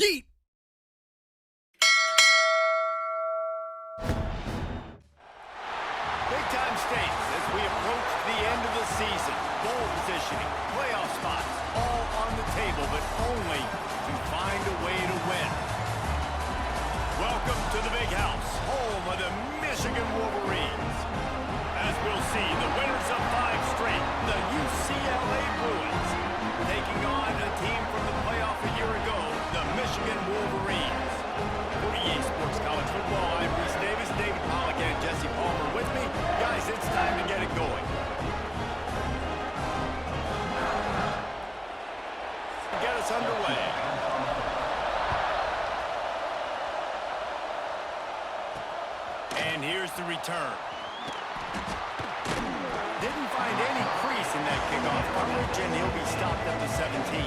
Yeet! Big-time stakes as we approach the end of the season. Bowl positioning, playoff spots, all on the table, but only to find a way to win. Welcome to the Big House, home of the Michigan Wolverines. As we'll see, the winners of 5 straight, the UCLA Bruins, taking on a team from the playoff a year ago, the Michigan Wolverines. For EA Sports College Football, I'm Reese Davis, David Pollack, and Jesse Palmer with me. Guys, it's time to get it going. Get us underway. And here's the return. Didn't find any crease in that kickoff coverage, and he'll be stopped at the 17.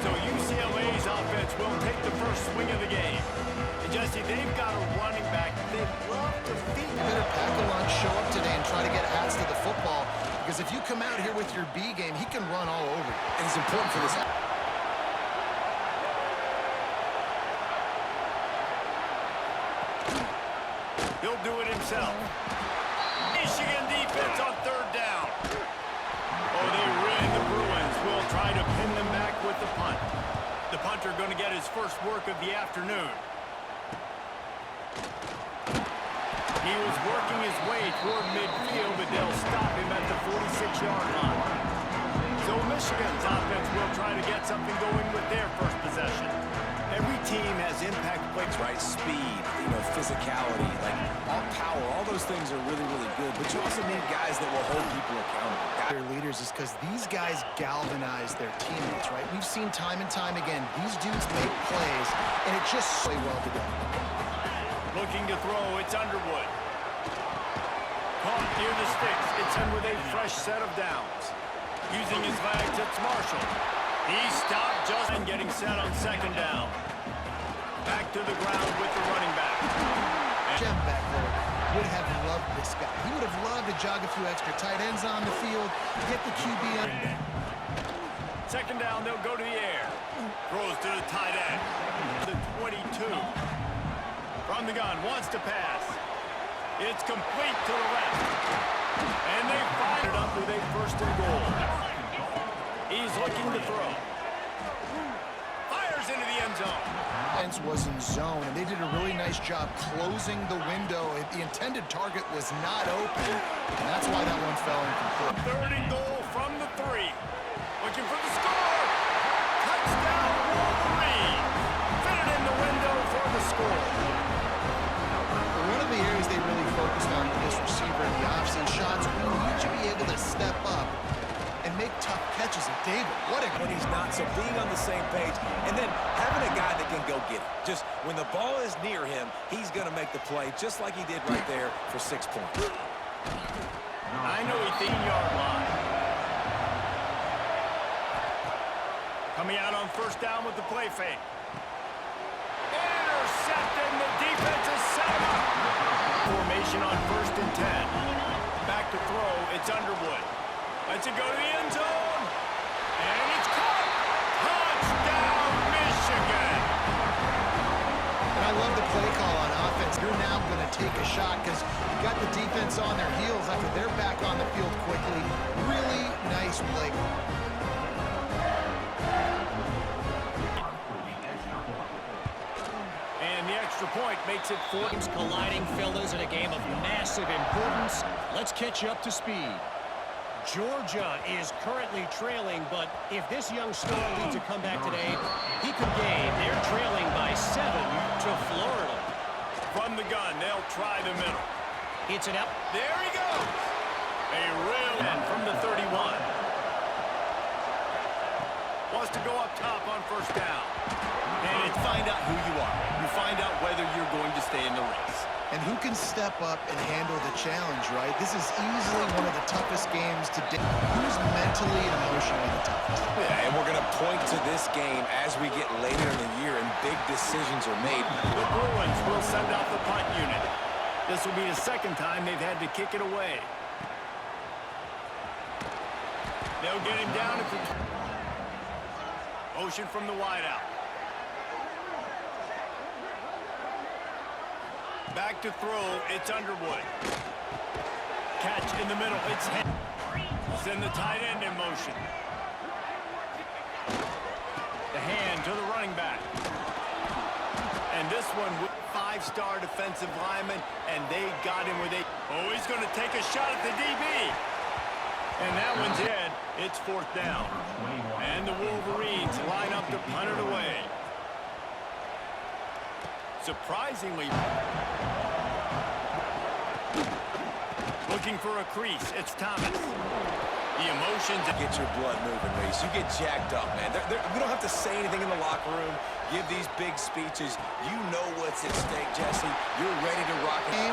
So UCLA's offense will take the first swing of the game. And Jesse, they've got a running back they'd love to feed. You better pack a lunch, show up today, and try to get hats to the football. Because if you come out here with your B game, he can run all over you. And it's important for this. He'll do it himself. Michigan defense on 3rd down. Oh, they ran the Bruins. Will try to pin them back with the punt. The punter going to get his first work of the afternoon. He was working his way toward midfield, but they'll stop him at the 46-yard line. So Michigan's offense will try to get something going with their first possession. Every team has impact plays, right? Speed, physicality, like all power, all those things are really, really good. But you also need guys that will hold people accountable. Their leaders is because these guys galvanize their teammates, right? We've seen time and time again, these dudes make plays, and it just play well together. Looking to throw, it's Underwood. Caught near the sticks, it's in with a fresh set of downs. Using his legs, it's Marshall. He stopped just and getting set on 2nd down. Back to the ground with the running back. Jim back there would have loved this guy. He would have loved to jog a few extra tight ends on the field, get the QB on. 2nd down, they'll go to the air. Throws to the tight end. The 22. From the gun, wants to pass. It's complete to the left. And they fired it up with a 1st and goal. He's looking to throw. Fires into the end zone. Defense was in zone, and they did a really nice job closing the window. The intended target was not open, and that's why that one fell incomplete. 3rd and goal from the 3. Looking for the score. Touchdown, Wolverine. Fit it in the window for the score. One of the areas they really focused on with this receiver in the offside shots, we need to be able to step up and make tough catches. And David, what a... When he's not, so being on the same page, and then having a guy that can go get it. Just when the ball is near him, he's going to make the play, just like he did right there for 6 points. I know he's 18-yard line. Coming out on 1st down with the play fake. Intercepted, the defense is set up. Formation on 1st and 10. Back to throw, it's Underwood. Lets it go to the end zone. And it's caught. Touchdown, Michigan. And I love the play call on offense. You're now going to take a shot because you got the defense on their heels after they're back on the field quickly. Really nice play. And the extra point makes it 4. Teams colliding, fellas, in a game of massive importance. Let's catch you up to speed. Georgia is currently trailing, but if this young star leads a comeback today, he could gain. They're trailing by 7 to Florida. From the gun, they'll try the middle. It's an out. There he goes. A real end from the 31. Wants to go up top on 1st down. And it's find out who you are. You find out whether you're going to stay in the race. And who can step up and handle the challenge, right? This is easily one of the toughest games to date. Who's mentally and emotionally the toughest? Yeah, and we're going to point to this game as we get later in the year and big decisions are made. The Bruins will send out the punt unit. This will be the 2nd time they've had to kick it away. They'll get him down if he... Motion from the wideout. Back to throw, it's Underwood. Catch in the middle, it's hit. Send the tight end in motion. The hand to the running back. And this one with 5-star defensive lineman, and they got him with a... Oh, he's going to take a shot at the DB. And that one's dead. It's 4th down. And the Wolverines line up to punt it away. Surprisingly, looking for a crease. It's Thomas. The emotions get your blood moving, Reese. You get jacked up, man. We don't have to say anything in the locker room. Give these big speeches. You know what's at stake, Jesse. You're ready to rock it.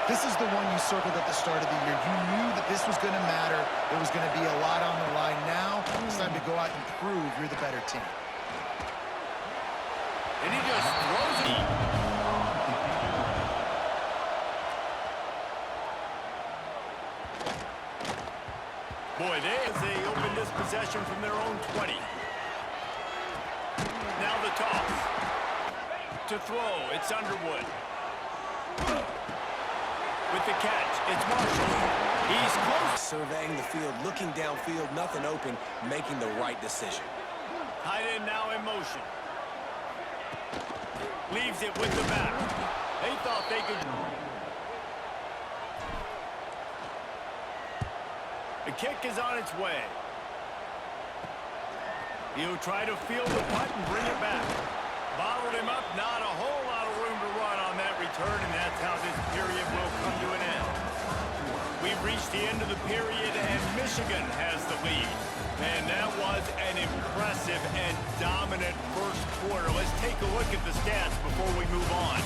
This is the one you circled at the start of the year. You knew that this was going to matter. There was going to be a lot on the line. Now it's time to go out and prove you're the better team. And he just throws it. Boy, they open this possession from their own 20. Now the toss. To throw, it's Underwood. With the catch, it's Marshall. He's close. Surveying the field, looking downfield, nothing open, making the right decision. Tight end now in motion. Leaves it with the back. They thought they could... The kick is on its way. He'll try to field the punt and bring it back. Bottled him up, not a whole lot of room to run on that return, and that's how this period will come to an end. We've reached the end of the period, and Michigan has the lead. Man, that was an impressive and dominant first quarter. Let's take a look at the stats before we move on.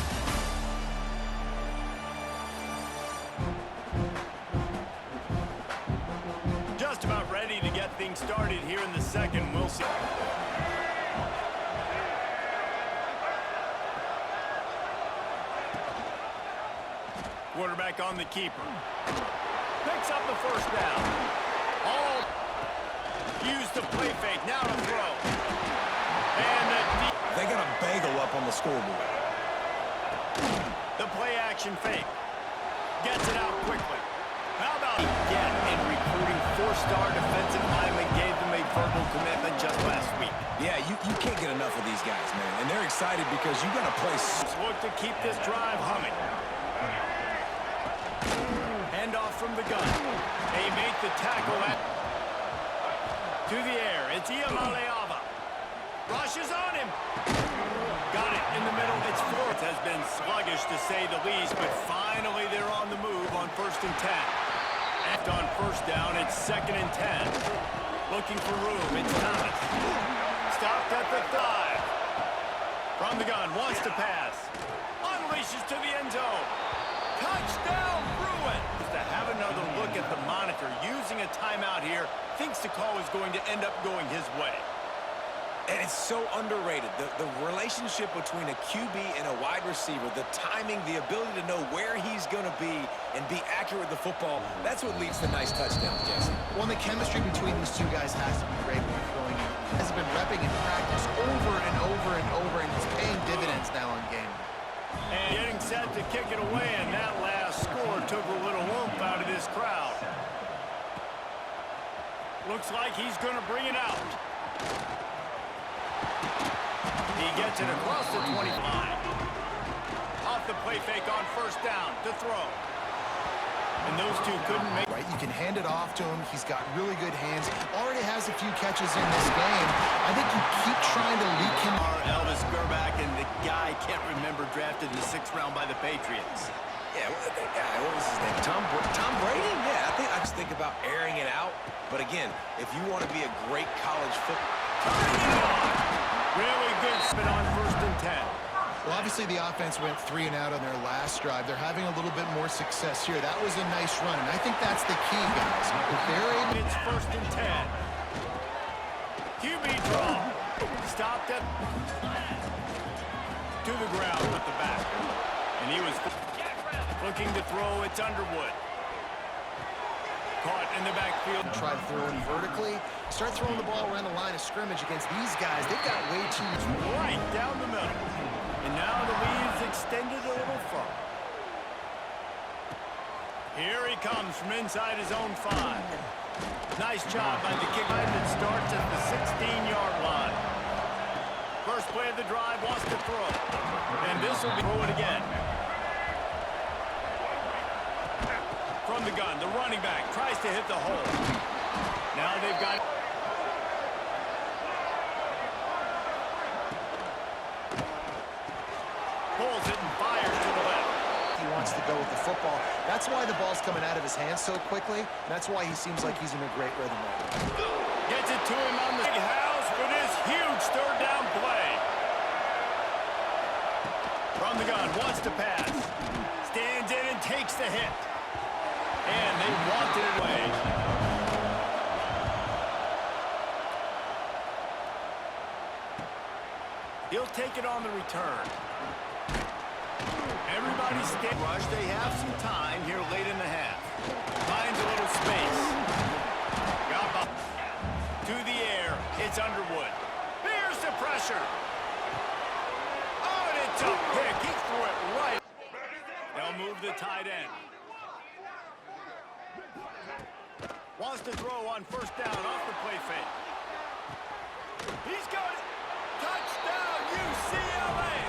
Just about ready to get things started here in the second. We'll see. Quarterback on the keeper. Picks up the first down. All use the play fake. Now to throw. And they got a bagel up on the scoreboard. The play action fake. Gets it out quickly. How about again in recruiting? 4-star defensive lineman gave them a verbal commitment just last week. Yeah, you can't get enough of these guys, man. And they're excited because you got to play. Look to keep this drive humming. Handoff from the gun. They make the tackle to the air. It's Iamaleava. Rushes on him. Got it in the middle. It's 4th. Has been sluggish to say the least, but finally they're on the move on 1st and 10. After on first down, it's 2nd and 10. Looking for room. It's Thomas. Stopped at the 5. From the gun, wants to pass. Unleashes to the end zone. Touchdown, Bruins! To have another look at the monitor, using a timeout here, thinks the call is going to end up going his way. And it's so underrated. The relationship between a QB and a wide receiver, the timing, the ability to know where he's going to be and be accurate with the football, that's what leads to nice touchdowns, Jesse. Well, the chemistry between these two guys has to be great when you're throwing it. Has been repping in practice over and over and over, and it's paying dividends now on game. And getting set to kick it away, and that last score took a little oomph out of this crowd. Looks like he's going to bring it out. He gets it across the 25. Off the play fake on first down to throw. And those two couldn't make... Right, you can hand it off to him. He's got really good hands. Already has a few catches in this game. I think you keep trying to leak him. Elvis Gerback, and the guy can't remember, drafted in the 6th round by the Patriots. Yeah, what was his name? Tom Brady? Yeah, I just think about airing it out. But again, if you want to be a great college football... Really good spin on 1st and 10. Well, obviously the offense went 3 and out on their last drive. They're having a little bit more success here. That was a nice run, and I think that's the key, guys. If they're able... It's 1st and 10. QB draw. Stopped it. To the ground with the back. And he was looking to throw. It's Underwood. Caught in the backfield. Try to throw it vertically. Start throwing the ball around the line of scrimmage against these guys. They've got way too much. Right down the middle. And now the lead's extended a little further. Here he comes from inside his own 5. Nice job by the kicker that starts at the 16-yard line. First play of the drive, wants to throw. And this will be throw it again. From the gun, the running back tries to hit the hole. Now they've got... Pulls it and fires to the left. He wants to go with the football. That's why the ball's coming out of his hands so quickly. That's why he seems like he's in a great rhythm right now. Gets it to him on the big house for this huge third down play. From the gun, wants to pass. Stands in and takes the hit. And they walked it away. He'll take it on the return. Everybody stay rush. They have some time here late in the half. Finds a little space. Got to the air. It's Underwood. Here's the pressure. Oh, and it's a pick. He threw it right. They'll move the tight end. Wants to throw on first down off the play fake. He's got it. Touchdown, UCLA.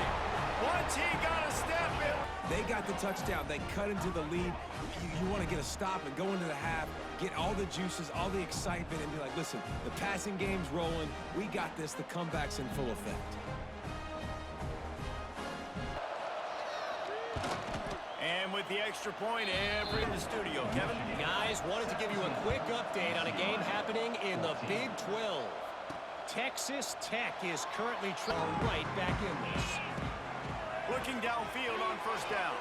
Once he got a step in. They got the touchdown. They cut into the lead. You want to get a stop and go into the half, get all the juices, all the excitement, and be like, listen, the passing game's rolling. We got this. The comeback's in full effect. And with the extra point, every in the studio. Kevin? Guys, wanted to give you a quick update on a game happening in the Big 12. Texas Tech is currently right back in this. Looking downfield on first down.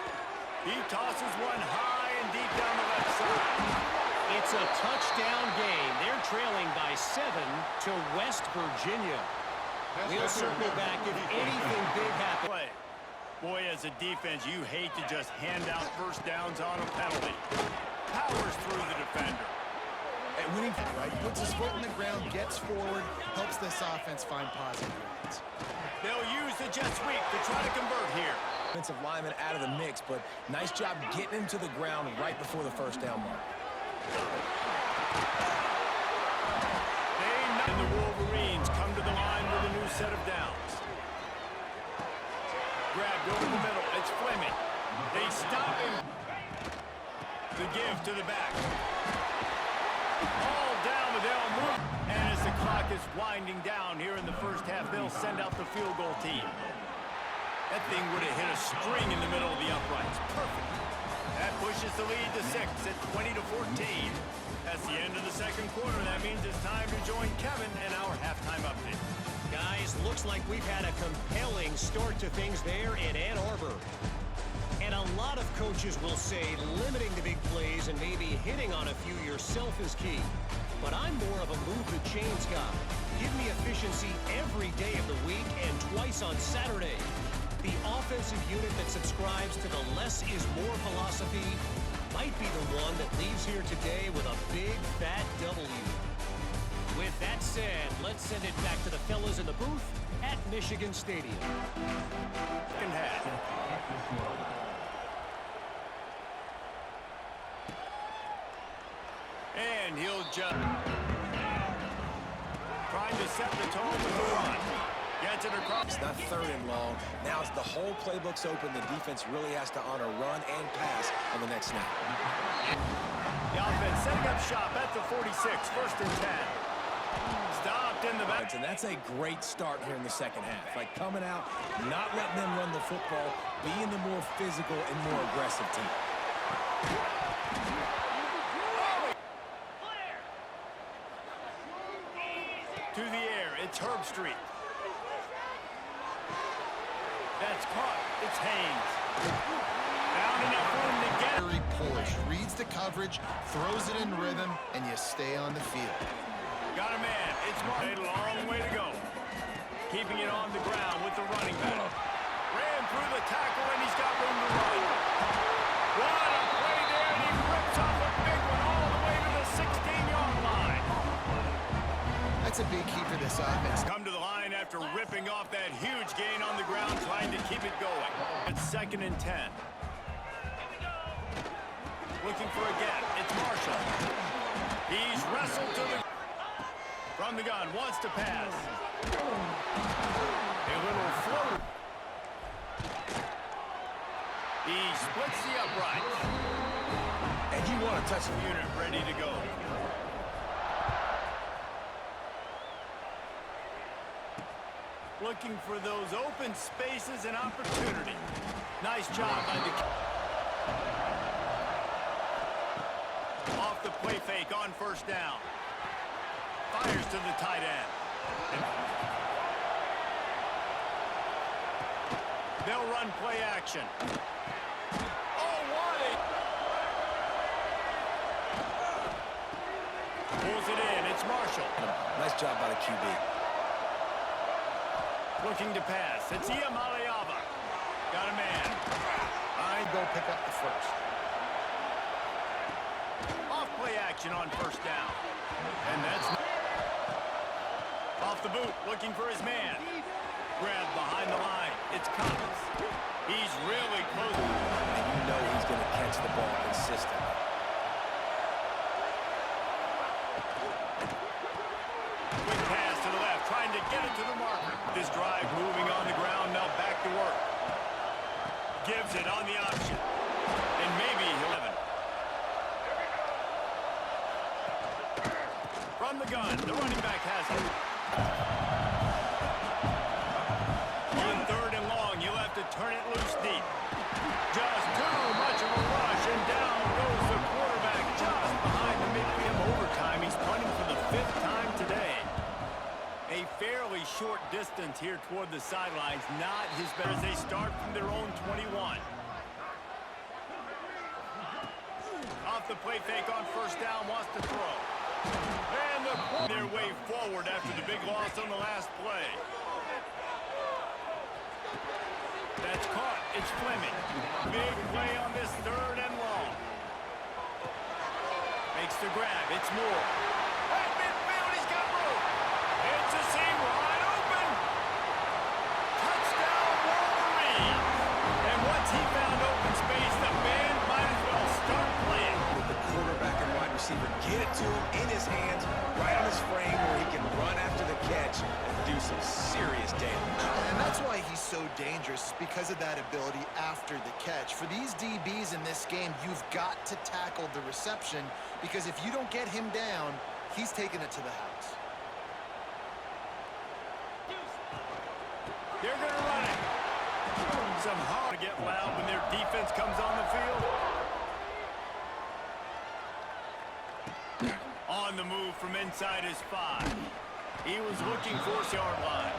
He tosses one high and deep down the left side. It's a touchdown game. They're trailing by 7 to West Virginia. We'll circle back if anything big happens. Boy, as a defense, you hate to just hand out first downs on a penalty. Powers through the defender. And winning, right? Puts his foot in the ground, gets forward, helps this offense find positive yards. They'll use the jet sweep to try to convert here. Offensive lineman out of the mix, but nice job getting him to the ground right before the first down mark. And the Wolverines come to the line with a new set of downs. Grabbed over the middle. It's Fleming. They stop him. The give to the back. All down with Elmore. And as the clock is winding down here in the first half, they'll send out the field goal team. That thing would have hit a string in the middle of the uprights. Perfect. That pushes the lead to 6 at 20-14. That's the end of the second quarter. That means it's time to join Kevin in our halftime update. Guys, looks like we've had a compelling start to things there in Ann Arbor. And a lot of coaches will say limiting the big plays and maybe hitting on a few yourself is key. But I'm more of a move the chains guy. Give me efficiency every day of the week and twice on Saturday. The offensive unit that subscribes to the less is more philosophy might be the one that leaves here today with a big fat W. With that said, let's send it back to the fellas in the booth at Michigan Stadium. Second half. And he'll just trying to set the tone with the run. Gets it across. It's not third and long. Now it's the whole playbook's open. The defense really has to honor run and pass on the next snap. The offense setting up shop at the 46, first and 10. Stopped in the back. And that's a great start here in the second half. Like coming out, not letting them run the football, being the more physical and more aggressive team. To the air, it's Herb Street. That's caught. It's Haynes. Found enough room to get it. Very poised, reads the coverage, throws it in rhythm, and you stay on the field. Got a man. It's a long way to go. Keeping it on the ground with the running back. Ran through the tackle, and he's got room to run. What a play there, and he rips off a big one all the way to the 16-yard line. That's a big key for this offense. Come to the line after ripping off that huge gain on the ground, trying to keep it going. It's 2nd and 10. Looking for a gap. It's Marshall. He's wrestled to the... From the gun, wants to pass. A little float. He splits the uprights. And you want to touch the Unit ready to go. Looking for those open spaces and opportunity. Nice job by the... Off the play fake on first down. Fires to the tight end. They'll run play action. Oh, what a... Pulls it in. It's Marshall. Nice job by the QB. Looking to pass. It's Iamaleava. Got a man. I go pick up the first. Off play action on first down. And that's... Off the boot. Looking for his man. Grab behind the line. It's Collins. He's really close. And you know he's going to catch the ball consistently. Quick pass to the left, trying to get it to the marker. This drive moving on the ground, now back to work. Gives it on the option. And maybe 11. From the gun, the running back has it. On third and long, you'll have to turn it loose deep. Just too much of a rush, and down goes the quarterback just behind the midfield. Overtime, he's punting for the 5th time today. A fairly short distance here toward the sidelines, not his best as they start from their own 21. Off the play fake on first down, wants to throw. And their way forward after the big loss on the last play. That's caught. It's Fleming. Big play on this third and long. Makes the grab. It's Moore. At midfield, he's got room. It's a seam wide open. Touchdown, Wolverine. And once he found open space, the band might as well start playing. The quarterback and wide receiver get it to him in his hands, right on his frame where he can run after the catch and do some serious damage. And that's why he's so dangerous, because of that ability after the catch. For these DBs in this game, you've got to tackle the reception, because if you don't get him down, he's taking it to the house. They're going to run it. Somehow to get loud when their defense comes on the field. On the move from inside his 5. He was looking for the yard line.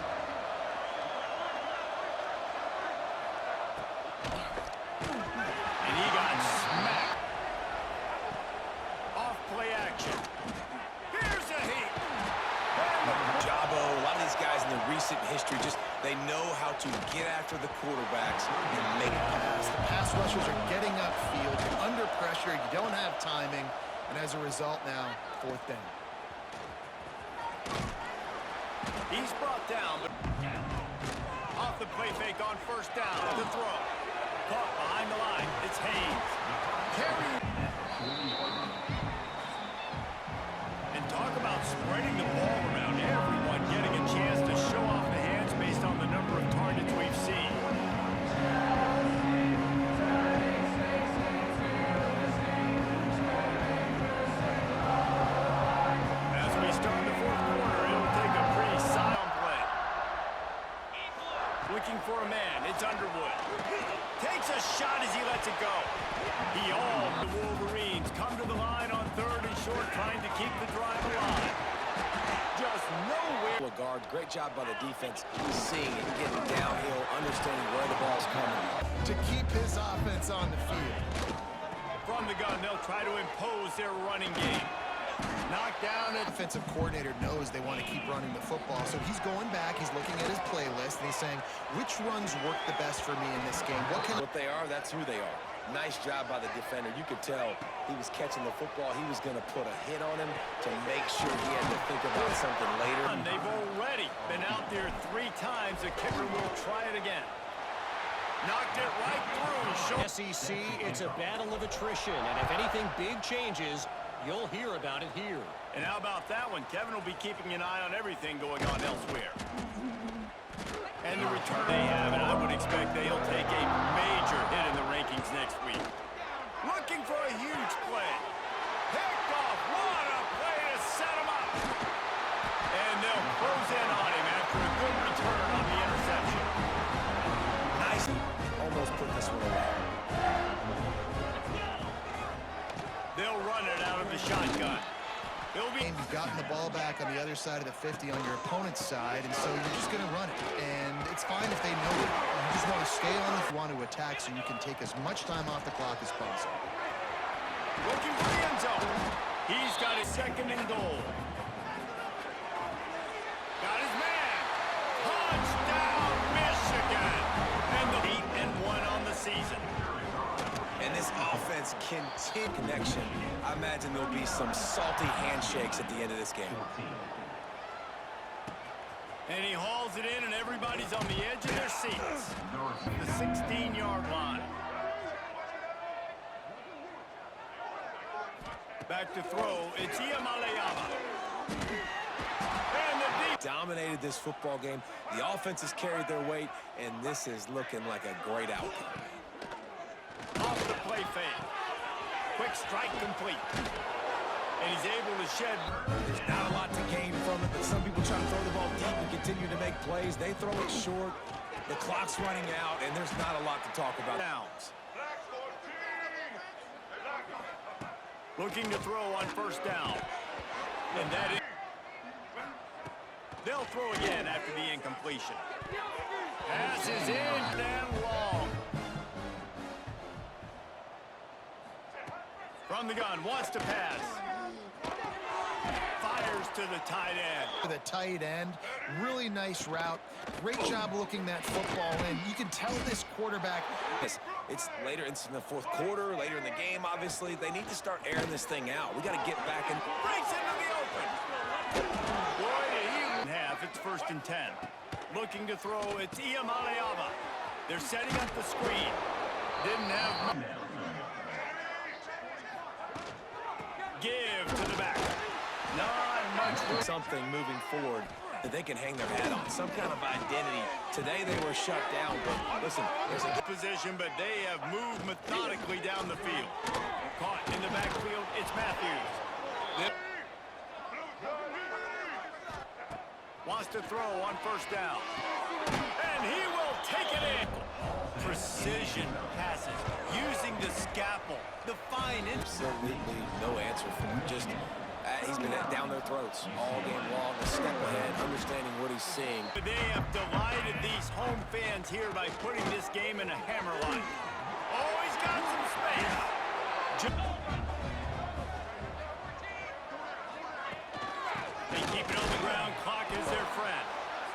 And he got smacked. Off play action. Here's a heat. Jabo, a lot of these guys in the recent history, just they know how to get after the quarterbacks and make it pass. The pass rushers are getting upfield. You're under pressure. You don't have timing. And as a result now, 4th down. He's brought down. But off the play fake on first down. The throw. Caught behind the line. It's Haynes. Carry. And talk about spreading the ball around. Everyone getting a chance to show off the hands based on the number of targets we've seen. As we start the 4th quarter, it'll take a pretty silent play. Looking for a man. It's Underwood. Takes a shot as he lets it go. The Wolverines come to the line on 3rd and short, trying to keep the drive alive. Just nowhere. Guard, great job by the defense, seeing it, getting downhill, understanding where the ball's coming. To keep his offense on the field. From the gun, they'll try to impose their running game. Knocked down. The offensive coordinator knows they want to keep running the football, so he's going back, he's looking at his playlist, and he's saying, which runs work the best for me in this game? What they are, that's who they are. Nice job by the defender. You could tell he was catching the football. He was going to put a hit on him to make sure he had to think about something later. They've already been out there 3 times. The kicker will try it again. Knocked it right through. SEC, it's a battle of attrition, and if anything big changes, you'll hear about it here. And how about that one? Kevin will be keeping an eye on everything going on elsewhere. And the return they have, and I would expect they'll take a major hit in the rankings next week. Looking for a huge play. Picked off. What a play to set him up. And they'll close in on him after a good return on the interception. Nice. Almost put this one away. They'll run it out of the shotgun. And you've gotten the ball back on the other side of the 50 on your opponent's side, and so you're just going to run it. And it's fine if they know it. You just want to stay on if you want to attack so you can take as much time off the clock as possible. Looking for the end zone. He's got his second and goal. Got his man. Touchdown, Michigan. And the 8-1 on the season. And this offense can take connection. I imagine there'll be some salty handshakes at the end of this game. And he hauls it in, and everybody's on the edge of their seats. The 16-yard line. Back to throw. It's Iamaleava. And the deep. Dominated this football game. The offense has carried their weight, and this is looking like a great outcome. Off the play fake. Quick strike complete. And he's able to shed. There's not a lot to gain from it, but some people try to throw the ball deep and continue to make plays. They throw it short. The clock's running out, and there's not a lot to talk about. Downs. Looking to throw on first down. And that is. They'll throw again after the incompletion. Pass is in and long. From the gun, wants to pass. Fires to the tight end. The tight end, really nice route. Great job looking that football in. You can tell this quarterback. It's later, it's in the fourth quarter, later in the game, obviously. They need to start airing this thing out. We got to get back and Breaks into the open. Boy, he half. It's 1st and 10. Looking to throw, it's Iamaleava. They're setting up the screen. Didn't have. Give to the back. Not much. something moving forward that they can hang their hat on, some kind of identity. Today they were shut down, but listen, there's a position, but they have moved methodically down the field. Caught in the backfield, it's Matthews. Wants to throw on first down. And he will take it in. Precision passes, using the scalpel. The fine. Absolutely no answer for him. Just, he's been down their throats all game long, a step ahead, understanding what he's seeing. They have delighted these home fans here by putting this game in a hammer line. Oh, he's got some space. They keep it on the ground. Clock is their friend.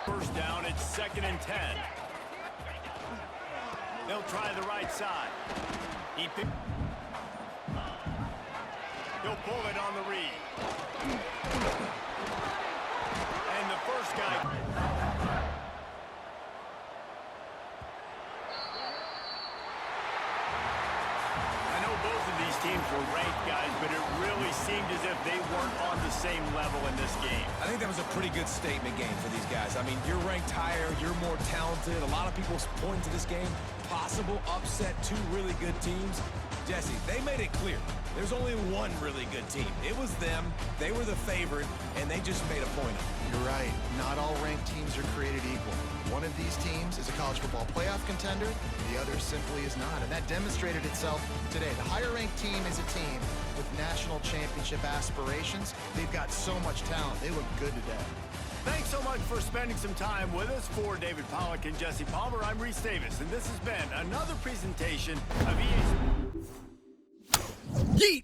First down, it's 2nd and 10. They'll try the right side. He'll pull it on the read. And the first guy. I know both of these teams were ranked, guys, but it really seemed as if they weren't on the same level in this game. I think that was a pretty good statement game for these guys. I mean, you're ranked higher, you're more talented. A lot of people point to this game. Possible upset, two really good teams. Jesse, they made it clear. There's only one really good team. It was them. They were the favorite, and they just made a point of it. You're right. Not all ranked teams are created equal. One of these teams is a college football playoff contender. The other simply is not, and that demonstrated itself today. The higher-ranked team is a team with national championship aspirations. They've got so much talent. They look good today. Thanks so much for spending some time with us. For David Pollack and Jesse Palmer, I'm Reese Davis, and this has been another presentation of EA. Yeet!